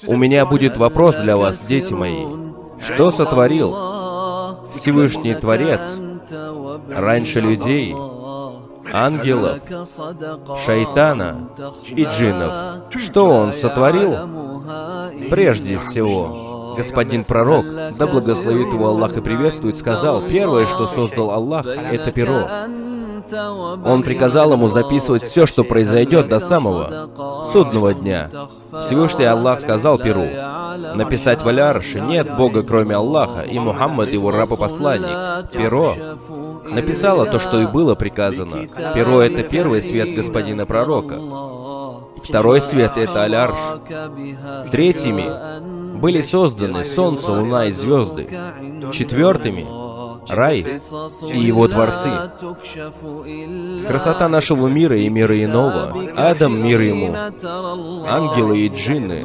У меня будет вопрос для вас, дети мои. Что сотворил Всевышний Творец раньше людей, ангелов, шайтана и джиннов? Что он сотворил прежде всего? Господин пророк, да благословит его Аллах и приветствует, сказал, первое, что создал Аллах, это перо. Он приказал ему записывать все, что произойдет до самого судного дня. Всевышний Аллах сказал перу, написать в Аль-Арше, нет Бога кроме Аллаха, и Мухаммад его раб и посланник. Перо написало то, что и было приказано. Перо — это первый свет господина пророка. Второй свет — это Аль-Арш. Третьими были созданы солнце, луна и звезды. Четвертыми — рай и его творцы. Красота нашего мира и мира иного. Адам — мир ему. Ангелы и джинны.